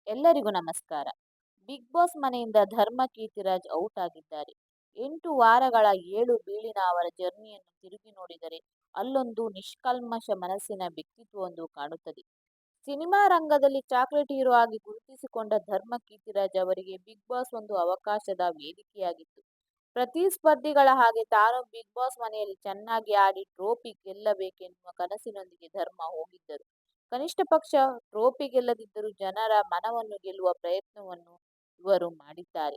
ಎಲ್ಲರಿಗೂ ನಮಸ್ಕಾರ. Big boss ಮನೆಯಿಂದ ಧರ್ಮ ಕೀರ್ತಿರಾಜ್ ಔಟ್ ಆಗಿದ್ದಾರೆ. 8 ವಾರಗಳ ಏಳು ಬೀಳಿನ ಅವರ ಜರ್ನಿಯನ್ನು ತಿರುಗಿ ನೋಡಿದರೆ ಅಲ್ಲೊಂದು ನಿಷ್ಕಲ್ಮಶ ಮನಸ್ಸಿನ ವ್ಯಕ್ತಿತ್ವವೊಂದು ಕಾಣುತ್ತದೆ. ಸಿನಿಮಾ ರಂಗದಲ್ಲಿ ಚಾಕ್ಲೇಟ್ ಹೀರೋ ಆಗಿ ಗುರುತಿಸಿಕೊಂಡ ಧರ್ಮ ಕೀರ್ತಿರಾಜ್ ಅವರಿಗೆ ಬಿಗ್ ಬಾಸ್ ಒಂದು ಅವಕಾಶದ ವೇದಿಕೆಯಾಗಿತ್ತು. ಪ್ರತಿಸ್ಪರ್ಧಿಗಳ ಹಾಗೆ ತಾನು ಬಿಗ್ ಬಾಸ್ ಮನೆಯಲ್ಲಿ ಚೆನ್ನಾಗಿ ಆಡಿ ಟ್ರೋಫಿ ಗೆಲ್ಲಬೇಕೆನ್ನುವ ಕನಸಿನೊಂದಿಗೆ ಧರ್ಮ ಹೋಗಿದ್ದರು. ಕನಿಷ್ಠ ಪಕ್ಷ ಟ್ರೋಫಿ ಗೆಲ್ಲದಿದ್ದರೂ ಜನರ ಮನವನ್ನು ಗೆಲ್ಲುವ ಪ್ರಯತ್ನವನ್ನು ಇವರು ಮಾಡಿದ್ದಾರೆ.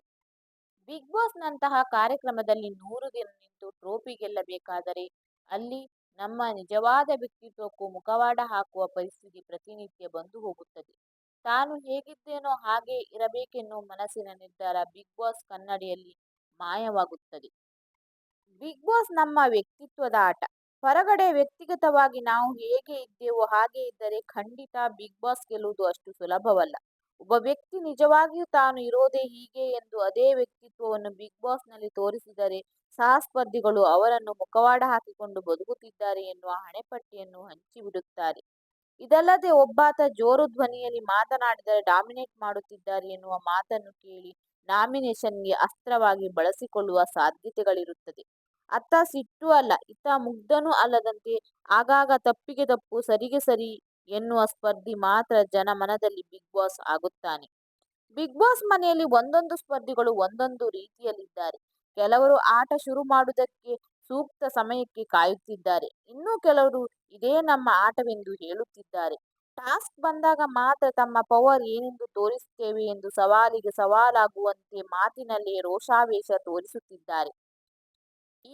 ಬಿಗ್ ಬಾಸ್ ನಂತಹ ಕಾರ್ಯಕ್ರಮದಲ್ಲಿ 100 ದಿನ ನಿಂತು ಟ್ರೋಫಿ ಗೆಲ್ಲಬೇಕಾದರೆ ಅಲ್ಲಿ ನಮ್ಮ ನಿಜವಾದ ವ್ಯಕ್ತಿತ್ವಕ್ಕೂ ಮುಖವಾಡ ಹಾಕುವ ಪರಿಸ್ಥಿತಿ ಪ್ರತಿನಿತ್ಯ ಬಂದು ಹೋಗುತ್ತದೆ. ತಾನು ಹೇಗಿದ್ದೇನೋ ಹಾಗೆ ಇರಬೇಕೆನ್ನುವ ಮನಸ್ಸಿನ ನಿರ್ಧಾರ ಬಿಗ್ ಬಾಸ್ ಕನ್ನಡಿಯಲ್ಲಿ ಮಾಯವಾಗುತ್ತದೆ. ಬಿಗ್ ಬಾಸ್ ನಮ್ಮ ವ್ಯಕ್ತಿತ್ವದ ಆಟ. ಹೊರಗಡೆ ವ್ಯಕ್ತಿಗತವಾಗಿ ನಾವು ಹೇಗೆ ಇದ್ದೇವೋ ಹಾಗೆ ಇದ್ದರೆ ಖಂಡಿತ ಬಿಗ್ ಬಾಸ್ ಗೆಲ್ಲುವುದು ಅಷ್ಟು ಸುಲಭವಲ್ಲ. ಒಬ್ಬ ವ್ಯಕ್ತಿ ನಿಜವಾಗಿಯೂ ತಾನು ಇರೋದೇ ಹೀಗೆ ಎಂದು ಅದೇ ವ್ಯಕ್ತಿತ್ವವನ್ನು ಬಿಗ್ ಬಾಸ್ನಲ್ಲಿ ತೋರಿಸಿದರೆ ಸಹಸ್ಪರ್ಧಿಗಳು ಅವರನ್ನು ಮುಖವಾಡ ಹಾಕಿಕೊಂಡು ಬದುಕುತ್ತಿದ್ದಾರೆ ಎನ್ನುವ ಹಣೆಪಟ್ಟಿಯನ್ನು ಹಂಚಿಬಿಡುತ್ತಾರೆ. ಇದಲ್ಲದೆ ಒಬ್ಬಾತ ಜೋರು ಧ್ವನಿಯಲ್ಲಿ ಮಾತನಾಡಿದರೆ ಡಾಮಿನೇಟ್ ಮಾಡುತ್ತಿದ್ದಾರೆ ಎನ್ನುವ ಮಾತನ್ನು ಕೇಳಿ ನಾಮಿನೇಷನ್ಗೆ ಅಸ್ತ್ರವಾಗಿ ಬಳಸಿಕೊಳ್ಳುವ ಸಾಧ್ಯತೆಗಳಿರುತ್ತದೆ. ಅತ್ತ ಸಿಟ್ಟು ಅಲ್ಲ, ಇತ್ತ ಮುಗ್ಧನೂ ಅಲ್ಲದಂತೆ ಆಗಾಗ ತಪ್ಪಿಗೆ ತಪ್ಪು ಸರಿಗೆ ಸರಿ ಎನ್ನುವ ಸ್ಪರ್ಧಿ ಮಾತ್ರ ಜನ ಮನದಲ್ಲಿ ಬಿಗ್ ಬಾಸ್ ಆಗುತ್ತಾನೆ. ಬಿಗ್ ಬಾಸ್ ಮನೆಯಲ್ಲಿ ಒಂದೊಂದು ಸ್ಪರ್ಧಿಗಳು ಒಂದೊಂದು ರೀತಿಯಲ್ಲಿದ್ದಾರೆ. ಕೆಲವರು ಆಟ ಶುರು ಮಾಡುವುದಕ್ಕೆ ಸೂಕ್ತ ಸಮಯಕ್ಕೆ ಕಾಯುತ್ತಿದ್ದಾರೆ. ಇನ್ನು ಕೆಲವರು ಇದೇ ನಮ್ಮ ಆಟವೆಂದು ಹೇಳುತ್ತಿದ್ದಾರೆ. ಟಾಸ್ಕ್ ಬಂದಾಗ ಮಾತ್ರ ತಮ್ಮ ಪವರ್ ಏನೆಂದು ತೋರಿಸುತ್ತೇವೆ ಎಂದು ಸವಾಲಿಗೆ ಸವಾಲಾಗುವಂತೆ ಮಾತಿನಲ್ಲೇ ರೋಷಾವೇಶ ತೋರಿಸುತ್ತಿದ್ದಾರೆ.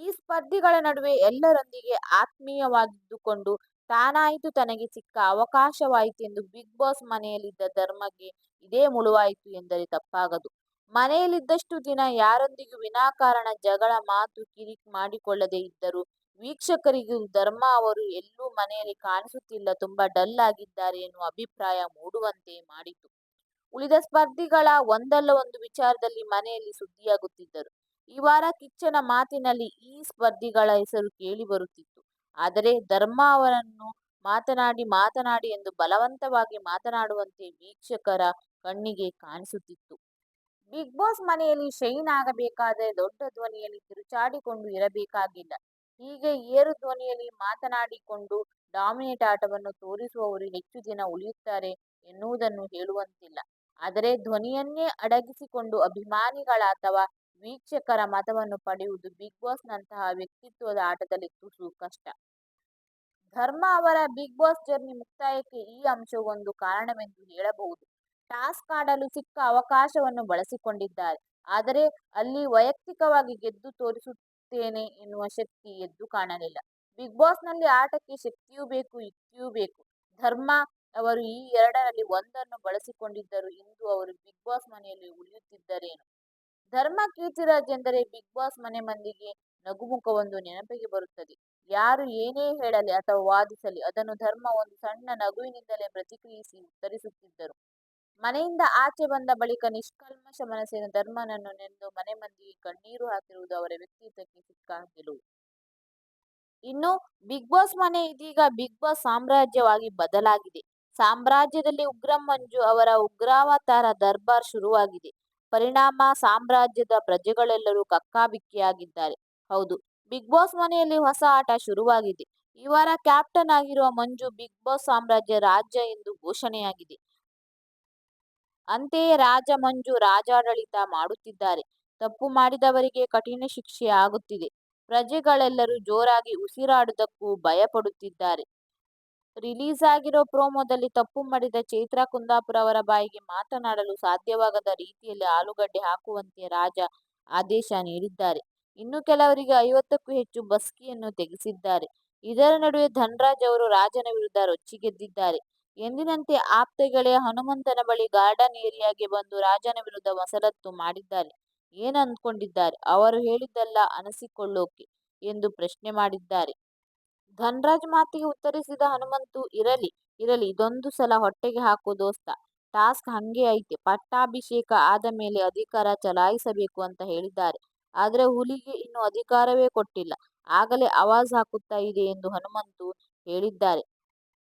ಈ ಸ್ಪರ್ಧಿಗಳ ನಡುವೆ ಎಲ್ಲರೊಂದಿಗೆ ಆತ್ಮೀಯವಾಗಿದ್ದುಕೊಂಡು ತಾನಾಯಿತು ತನಗೆ ಸಿಕ್ಕ ಅವಕಾಶವಾಯಿತೆಂದು ಬಿಗ್ ಬಾಸ್ ಮನೆಯಲ್ಲಿದ್ದ ಧರ್ಮಗೆ ಇದೇ ಮುಳುವಾಯಿತು ಎಂದರೆ ತಪ್ಪಾಗದು. ಮನೆಯಲ್ಲಿದ್ದಷ್ಟು ದಿನ ಯಾರೊಂದಿಗೂ ವಿನಾಕಾರಣ ಜಗಳ ಮಾತು ಕಿರಿಕ್ ಮಾಡಿಕೊಳ್ಳದೆ ಇದ್ದರು. ವೀಕ್ಷಕರಿಗೂ ಧರ್ಮ ಅವರು ಎಲ್ಲೂ ಮನೆಯಲ್ಲಿ ಕಾಣಿಸುತ್ತಿಲ್ಲ, ತುಂಬಾ ಡಲ್ ಆಗಿದ್ದಾರೆ ಎನ್ನುವ ಅಭಿಪ್ರಾಯ ಮೂಡುವಂತೆ ಮಾಡಿತು. ಉಳಿದ ಸ್ಪರ್ಧಿಗಳ ಒಂದಲ್ಲ ಒಂದು ವಿಚಾರದಲ್ಲಿ ಮನೆಯಲ್ಲಿ ಸುದ್ದಿಯಾಗುತ್ತಿದ್ದರು. ಈ ವಾರ ಕಿಚ್ಚನ ಮಾತಿನಲ್ಲಿ ಈ ಸ್ಪರ್ಧಿಗಳ ಹೆಸರು ಕೇಳಿ ಬರುತ್ತಿತ್ತು. ಆದರೆ ಧರ್ಮ ಅವರನ್ನು ಮಾತನಾಡಿ ಮಾತನಾಡಿ ಎಂದು ಬಲವಂತವಾಗಿ ಮಾತನಾಡುವಂತೆ ವೀಕ್ಷಕರ ಕಣ್ಣಿಗೆ ಕಾಣಿಸುತ್ತಿತ್ತು. ಬಿಗ್ ಬಾಸ್ ಮನೆಯಲ್ಲಿ ಶೈನ್ ಆಗಬೇಕಾದರೆ ದೊಡ್ಡ ಧ್ವನಿಯಲ್ಲಿ ಕಿರುಚಾಡಿಕೊಂಡು ಇರಬೇಕಾಗಿಲ್ಲ. ಹೀಗೆ ಏರು ಧ್ವನಿಯಲ್ಲಿ ಮಾತನಾಡಿಕೊಂಡು ಡಾಮಿನೇಟ್ ಆಟವನ್ನು ತೋರಿಸುವವರು ಹೆಚ್ಚು ದಿನ ಉಳಿಯುತ್ತಾರೆ ಎನ್ನುವುದನ್ನು ಹೇಳುವಂತಿಲ್ಲ. ಆದರೆ ಧ್ವನಿಯನ್ನೇ ಅಡಗಿಸಿಕೊಂಡು ಅಭಿಮಾನಿಗಳ ಅಥವಾ ವೀಕ್ಷಕರ ಮತವನ್ನು ಪಡೆಯುವುದು ಬಿಗ್ ಬಾಸ್ ನಂತಹ ವ್ಯಕ್ತಿತ್ವದ ಆಟದಲ್ಲಿ ತುಸು ಕಷ್ಟ. ಧರ್ಮ ಅವರ ಬಿಗ್ ಬಾಸ್ ಜರ್ನಿ ಮುಕ್ತಾಯಕ್ಕೆ ಈ ಅಂಶವು ಒಂದು ಕಾರಣವೆಂದು ಹೇಳಬಹುದು. ಟಾಸ್ಕ್ ಆಡಲು ಸಿಕ್ಕ ಅವಕಾಶವನ್ನು ಬಳಸಿಕೊಂಡಿದ್ದಾರೆ. ಆದರೆ ಅಲ್ಲಿ ವೈಯಕ್ತಿಕವಾಗಿ ಗೆದ್ದು ತೋರಿಸುತ್ತೇನೆ ಎನ್ನುವ ಶಕ್ತಿ ಎದ್ದು ಕಾಣಲಿಲ್ಲ. ಬಿಗ್ ಬಾಸ್ನಲ್ಲಿ ಆಟಕ್ಕೆ ಶಕ್ತಿಯೂ ಬೇಕು, ಯುಕ್ತಿಯೂ ಬೇಕು. ಧರ್ಮ ಅವರು ಈ ಎರಡರಲ್ಲಿ ಒಂದನ್ನು ಬಳಸಿಕೊಂಡಿದ್ದರು ಇಂದು ಅವರು ಬಿಗ್ ಬಾಸ್ ಮನೆಯಲ್ಲಿ ಉಳಿಯುತ್ತಿದ್ದರೇನು. ಧರ್ಮ ಕೀರ್ತಿರಾಜ್ ಎಂದರೆ ಬಿಗ್ ಬಾಸ್ ಮನೆ ಮಂದಿಗೆ ನಗುಮುಖವೊಂದು ನೆನಪಿಗೆ ಬರುತ್ತದೆ. ಯಾರು ಏನೇ ಹೇಳಲಿ ಅಥವಾ ವಾದಿಸಲಿ ಅದನ್ನು ಧರ್ಮ ಒಂದು ಸಣ್ಣ ನಗುವಿನಿಂದಲೇ ಪ್ರತಿಕ್ರಿಯಿಸಿ ಉತ್ತರಿಸುತ್ತಿದ್ದರು. ಮನೆಯಿಂದ ಆಚೆ ಬಂದ ಬಳಿಕ ನಿಷ್ಕಲ್ಮಶ ಮನಸ್ಸಿನ ಧರ್ಮನನ್ನು ನೆಂದು ಮನೆ ಮಂದಿಗೆ ಕಣ್ಣೀರು ಹಾಕಿರುವುದು ಅವರ ವ್ಯಕ್ತಿತ್ವಕ್ಕೆ ಸಿಕ್ಕ ಗೆಲುವು. ಇನ್ನು ಬಿಗ್ ಬಾಸ್ ಮನೆ ಇದೀಗ ಬಿಗ್ ಬಾಸ್ ಸಾಮ್ರಾಜ್ಯವಾಗಿ ಬದಲಾಗಿದೆ. ಸಾಮ್ರಾಜ್ಯದಲ್ಲಿ ಉಗ್ರಂ ಮಂಜು ಅವರ ಉಗ್ರಾವತಾರ ದರ್ಬಾರ್ ಶುರುವಾಗಿದೆ. ಪರಿಣಾಮ ಸಾಮ್ರಾಜ್ಯದ ಪ್ರಜೆಗಳೆಲ್ಲರೂ ಕಕ್ಕಾಬಿಕ್ಕಿಯಾಗಿದ್ದಾರೆ. ಹೌದು, ಬಿಗ್ ಬಾಸ್ ಮನೆಯಲ್ಲಿ ಹೊಸ ಆಟ ಶುರುವಾಗಿದೆ. ಈ ವಾರ ಕ್ಯಾಪ್ಟನ್ ಆಗಿರುವ ಮಂಜು ಬಿಗ್ ಬಾಸ್ ಸಾಮ್ರಾಜ್ಯ ರಾಜ್ಯ ಎಂದು ಘೋಷಣೆಯಾಗಿದೆ. ಅಂತೆಯೇ ರಾಜ ಮಂಜು ರಾಜಾಡಳಿತ ಮಾಡುತ್ತಿದ್ದಾರೆ. ತಪ್ಪು ಮಾಡಿದವರಿಗೆ ಕಠಿಣ ಶಿಕ್ಷೆ ಆಗುತ್ತಿದೆ. ಪ್ರಜೆಗಳೆಲ್ಲರೂ ಜೋರಾಗಿ ಉಸಿರಾಡುವುದಕ್ಕೂ ಭಯಪಡುತ್ತಿದ್ದಾರೆ. ರಿಲೀಸ್ ಆಗಿರೋ ಪ್ರೋಮೋದಲ್ಲಿ ತಪ್ಪು ಮಾಡಿದ ಚೈತ್ರಾ ಕುಂದಾಪುರ ಅವರ ಬಾಯಿಗೆ ಮಾತನಾಡಲು ಸಾಧ್ಯವಾಗದ ರೀತಿಯಲ್ಲಿ ಆಲೂಗಡ್ಡೆ ಹಾಕುವಂತೆ ರಾಜ ಆದೇಶ ನೀಡಿದ್ದಾರೆ. ಇನ್ನು ಕೆಲವರಿಗೆ 50ಕ್ಕೂ ಹೆಚ್ಚು ಬಸ್ಕಿಯನ್ನು ತೆಗೆಸಿದ್ದಾರೆ. ಇದರ ನಡುವೆ ಧನ್ರಾಜ್ ಅವರು ರಾಜನ ವಿರುದ್ಧ ರೊಚ್ಚಿಗೆದ್ದಿದ್ದಾರೆ. ಎಂದಿನಂತೆ ಆಪ್ತ ಗೆಳೆಯ ಹನುಮಂತನ ಬಳಿ ಗಾರ್ಡನ್ ಏರಿಯಾಗೆ ಬಂದು ರಾಜನ ವಿರುದ್ಧ ವಸರತ್ತು ಮಾಡಿದ್ದಾರೆ. ಏನ್ ಅಂದ್ಕೊಂಡಿದ್ದಾರೆ ಅವರು ಹೇಳಿದ್ದಲ್ಲ ಅನಿಸಿಕೊಳ್ಳೋಕೆ ಎಂದು ಪ್ರಶ್ನೆ ಮಾಡಿದ್ದಾರೆ. ಧನ್ರಾಜ್ ಮಾತಿಗೆ ಉತ್ತರಿಸಿದ ಹನುಮಂತು, ಇರಲಿ ಇರಲಿ ಇದೊಂದು ಸಲ ಹೊಟ್ಟೆಗೆ ಹಾಕು ದೋಸ್ತ, ಟಾಸ್ಕ್ ಹಂಗೆ ಐತೆ, ಪಟ್ಟಾಭಿಷೇಕ ಆದ ಮೇಲೆ ಅಧಿಕಾರ ಚಲಾಯಿಸಬೇಕು ಅಂತ ಹೇಳಿದ್ದಾರೆ. ಆದ್ರೆ ಹುಲಿಗೆ ಇನ್ನು ಅಧಿಕಾರವೇ ಕೊಟ್ಟಿಲ್ಲ, ಆಗಲೇ ಆವಾಜ್ ಹಾಕುತ್ತಾ ಇದೆ ಎಂದು ಹನುಮಂತು ಹೇಳಿದ್ದಾರೆ.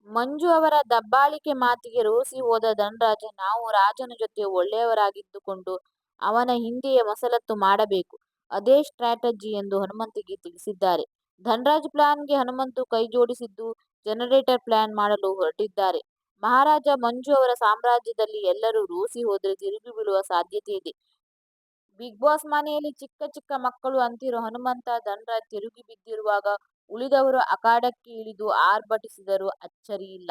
ಮಂಜು ಅವರ ದಬ್ಬಾಳಿಕೆ ಮಾತಿಗೆ ರೋಸಿ ಹೋದ ಧನ್ರಾಜ್, ನಾವು ರಾಜನ ಜೊತೆ ಒಳ್ಳೆಯವರಾಗಿದ್ದುಕೊಂಡು ಅವನ ಹಿಂದೆಯೇ ಮಸಲತ್ತು ಮಾಡಬೇಕು. ಅದೇ ಸ್ಟ್ರಾಟಜಿ ಎಂದು ಹನುಮಂತಿಗೆ ತಿಳಿಸಿದ್ದಾರೆ. ಧನ್ರಾಜ್ ಪ್ಲಾನ್ಗೆ ಹನುಮಂತು ಕೈ ಜೋಡಿಸಿದ್ದು, ಜನರೇಟರ್ ಪ್ಲಾನ್ ಮಾಡಲು ಹೊರಟಿದ್ದಾರೆ. ಮಹಾರಾಜ ಮಂಜು ಅವರ ಸಾಮ್ರಾಜ್ಯದಲ್ಲಿ ಎಲ್ಲರೂ ರೋಸಿ ಹೋದ್ರೆ ತಿರುಗಿ ಬೀಳುವ ಸಾಧ್ಯತೆ ಇದೆ. ಬಿಗ್ ಬಾಸ್ ಮನೆಯಲ್ಲಿ ಚಿಕ್ಕ ಚಿಕ್ಕ ಮಕ್ಕಳು ಅಂತಿರೋ ಹನುಮಂತ, ಧನ್ರಾಜ್ ತಿರುಗಿ ಬಿದ್ದಿರುವಾಗ ಉಳಿದವರು ಅಖಾಡಕ್ಕೆ ಇಳಿದು ಆರ್ಭಟಿಸಿದರೂ ಅಚ್ಚರಿಯಿಲ್ಲ.